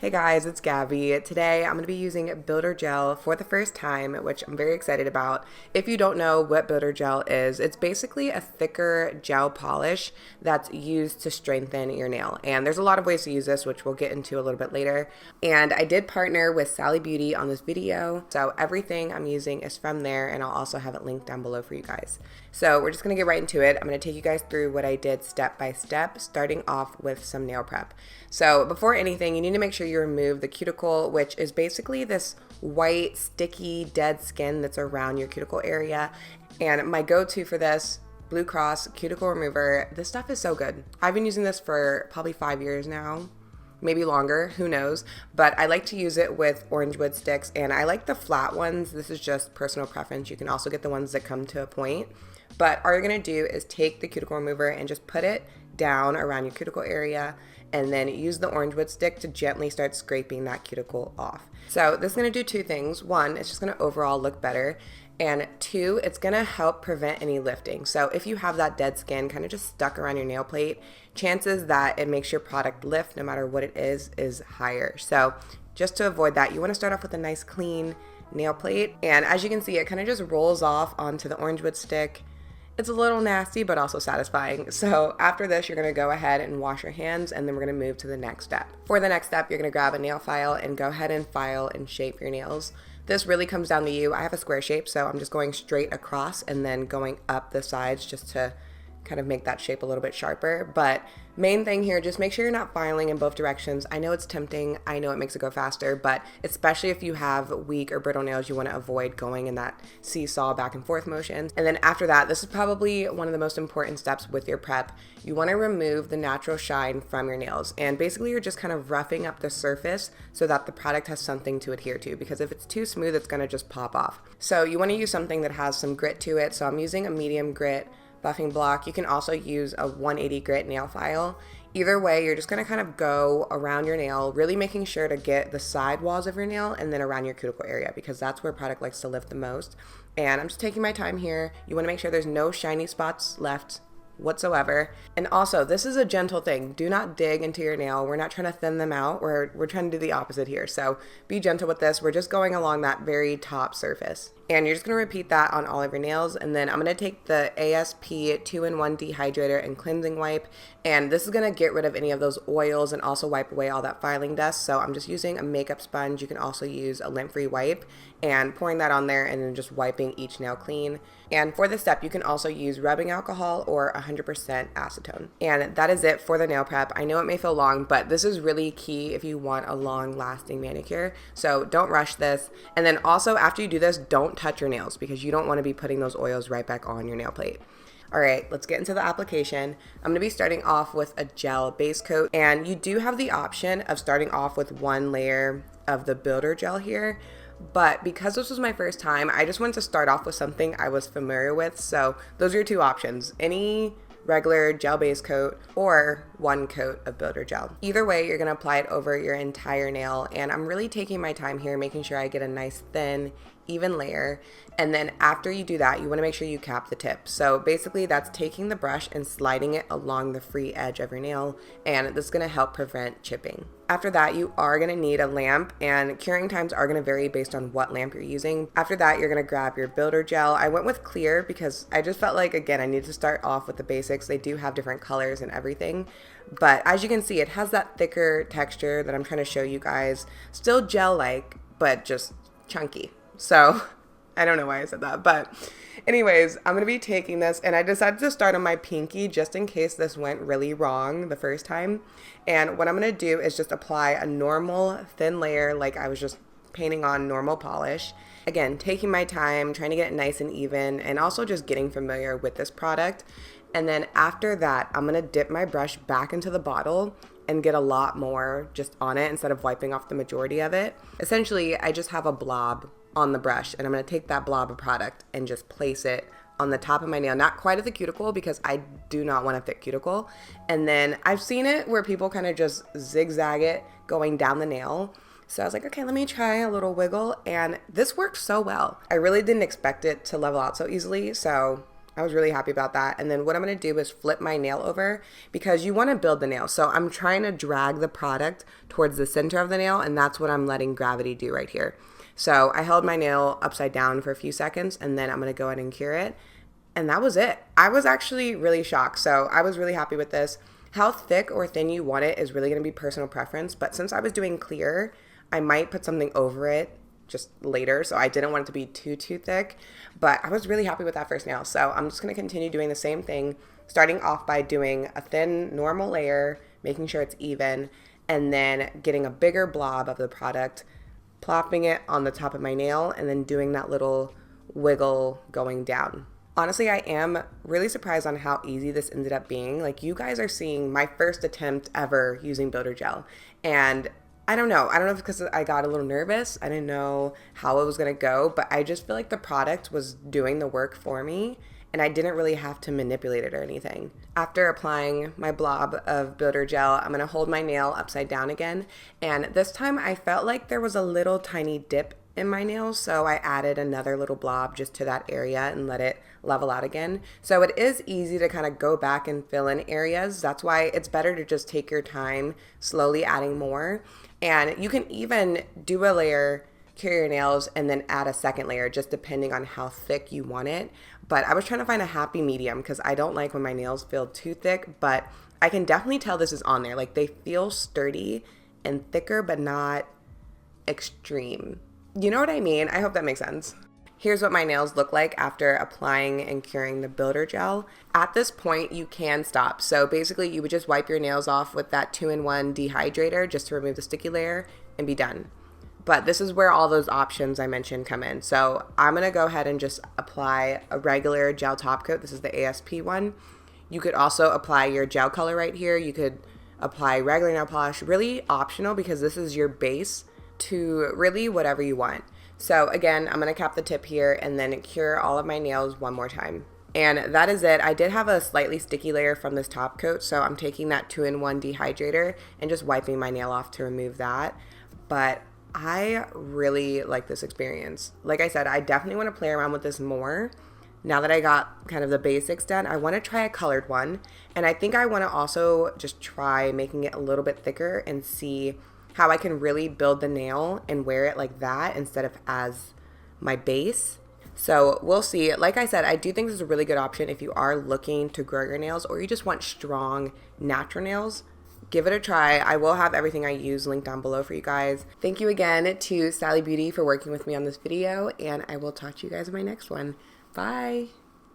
Hey guys, it's Gabby. Today I'm going to be using Builder Gel for the first time, which I'm very excited about. If you don't know what Builder Gel is, it's basically a thicker gel polish that's used to strengthen your nail. And there's a lot of ways to use this, which we'll get into a little bit later. And I did partner with Sally Beauty on this video, so everything I'm using is from there, and I'll also have it linked down below for you guys. So we're just going to get right into it. I'm going to take you guys through what I did step by step, starting off with some nail prep. So before anything, you need to make sure you remove the cuticle, which is basically this white, sticky, dead skin that's around your cuticle area. And my go-to for this, Blue Cross Cuticle Remover. This stuff is so good. I've been using this for probably 5 years now, maybe longer, who knows, but I like to use it with orange wood sticks, and I like the flat ones. This is just personal preference. You can also get the ones that come to a point, but all you're gonna do is take the cuticle remover and just put it down around your cuticle area, and then use the orange wood stick to gently start scraping that cuticle off. So this is gonna do two things. One, it's just gonna overall look better, and two, it's gonna help prevent any lifting. So if you have that dead skin kind of just stuck around your nail plate, chances that it makes your product lift no matter what it is higher. So just to avoid that, you wanna start off with a nice clean nail plate. And as you can see, it kind of just rolls off onto the orange wood stick. It's a little nasty, but also satisfying. So after this, you're gonna go ahead and wash your hands, and then we're gonna move to the next step. For the next step, you're gonna grab a nail file and go ahead and file and shape your nails. This really comes down to you. I have a square shape, so I'm just going straight across and then going up the sides just to kind of make that shape a little bit sharper. But main thing here, just make sure you're not filing in both directions. I know it's tempting, I know it makes it go faster, but especially if you have weak or brittle nails, you want to avoid going in that seesaw back and forth motion. And then after that, this is probably one of the most important steps with your prep. You want to remove the natural shine from your nails, and basically you're just kind of roughing up the surface so that the product has something to adhere to, because if it's too smooth, it's going to just pop off. So you want to use something that has some grit to it. So I'm using a medium grit buffing block. You can also use a 180 grit nail file. Either way, you're just going to kind of go around your nail, really making sure to get the side walls of your nail and then around your cuticle area, because that's where product likes to lift the most. And I'm just taking my time here. You want to make sure there's no shiny spots left whatsoever. And also, this is a gentle thing. Do not dig into your nail. We're not trying to thin them out. We're trying to do the opposite here. So be gentle with this. We're just going along that very top surface. And you're just going to repeat that on all of your nails. And then I'm going to take the ASP 2-in-1 dehydrator and cleansing wipe. And this is going to get rid of any of those oils and also wipe away all that filing dust. So I'm just using a makeup sponge. You can also use a lint-free wipe and pouring that on there and then just wiping each nail clean. And for this step, you can also use rubbing alcohol or 100% acetone. And that is it for the nail prep. I know it may feel long, but this is really key if you want a long-lasting manicure. So don't rush this. And then also, after you do this, don't touch your nails, because you don't want to be putting those oils right back on your nail plate. All right, let's get into the application. I'm gonna be starting off with a gel base coat, and you do have the option of starting off with one layer of the Builder Gel here, but because this was my first time, I just wanted to start off with something I was familiar with. So those are your two options: any regular gel base coat or one coat of Builder Gel. Either way, you're gonna apply it over your entire nail, and I'm really taking my time here, making sure I get a nice thin, even layer. And then after you do that, you want to make sure you cap the tip. So basically that's taking the brush and sliding it along the free edge of your nail, and this is going to help prevent chipping. After that, you are going to need a lamp, and curing times are going to vary based on what lamp you're using. After that, you're going to grab your Builder Gel. I went with clear because I just felt like, again, I need to start off with the basics. They do have different colors and everything, but as you can see, it has that thicker texture that I'm trying to show you guys. Still gel-like, but just chunky. So I don't know why I said that, but anyways, I'm going to be taking this, and I decided to start on my pinky just in case this went really wrong the first time. And what I'm going to do is just apply a normal thin layer like I was just painting on normal polish. Again, taking my time, trying to get it nice and even, and also just getting familiar with this product. And then after that, I'm going to dip my brush back into the bottle and get a lot more just on it instead of wiping off the majority of it. Essentially, I just have a blob on the brush, and I'm going to take that blob of product and just place it on the top of my nail, not quite at the cuticle because I do not want a thick cuticle. And then I've seen it where people kind of just zigzag it going down the nail. So I was like, okay, let me try a little wiggle, and this worked so well. I really didn't expect it to level out so easily, so I was really happy about that. And then what I'm going to do is flip my nail over because you want to build the nail. So I'm trying to drag the product towards the center of the nail, and that's what I'm letting gravity do right here. So I held my nail upside down for a few seconds, and then I'm going to go ahead and cure it. And that was it. I was actually really shocked. So I was really happy with this. How thick or thin you want it is really going to be personal preference. But since I was doing clear, I might put something over it just later, so I didn't want it to be too thick, but I was really happy with that first nail. So I'm just going to continue doing the same thing, starting off by doing a thin normal layer, making sure it's even, and then getting a bigger blob of the product, plopping it on the top of my nail, and then doing that little wiggle going down. Honestly, I am really surprised on how easy this ended up being. Like, you guys are seeing my first attempt ever using builder gel, and I don't know if it's because I got a little nervous. I didn't know how it was going to go, but I just feel like the product was doing the work for me, and I didn't really have to manipulate it or anything. After applying my blob of builder gel, I'm going to hold my nail upside down again, and this time I felt like there was a little tiny dip in my nails, so I added another little blob just to that area and let it level out again. So it is easy to kind of go back and fill in areas. That's why it's better to just take your time, slowly adding more. And you can even do a layer, cure your nails, and then add a second layer, just depending on how thick you want it. But I was trying to find a happy medium because I don't like when my nails feel too thick, but I can definitely tell this is on there. Like, they feel sturdy and thicker, but not extreme. You know what I mean? I hope that makes sense. Here's what my nails look like after applying and curing the builder gel. At this point, you can stop. So basically, you would just wipe your nails off with that 2-in-1 dehydrator just to remove the sticky layer and be done. But this is where all those options I mentioned come in. So I'm going to go ahead and just apply a regular gel top coat. This is the ASP one. You could also apply your gel color right here. You could apply regular nail polish, really optional because this is your base to really whatever you want. So again, I'm going to cap the tip here and then cure all of my nails one more time. And that is it. I did have a slightly sticky layer from this top coat, so I'm taking that 2-in-1 dehydrator and just wiping my nail off to remove that. But I really like this experience. Like I said, I definitely want to play around with this more. Now that I got kind of the basics done, I want to try a colored one. And I think I want to also just try making it a little bit thicker and see how I can really build the nail and wear it like that instead of as my base. So we'll see. Like I said, I do think this is a really good option if you are looking to grow your nails or you just want strong, natural nails. Give it a try. I will have everything I use linked down below for you guys. Thank you again to Sally Beauty for working with me on this video, and I will talk to you guys in my next one. Bye!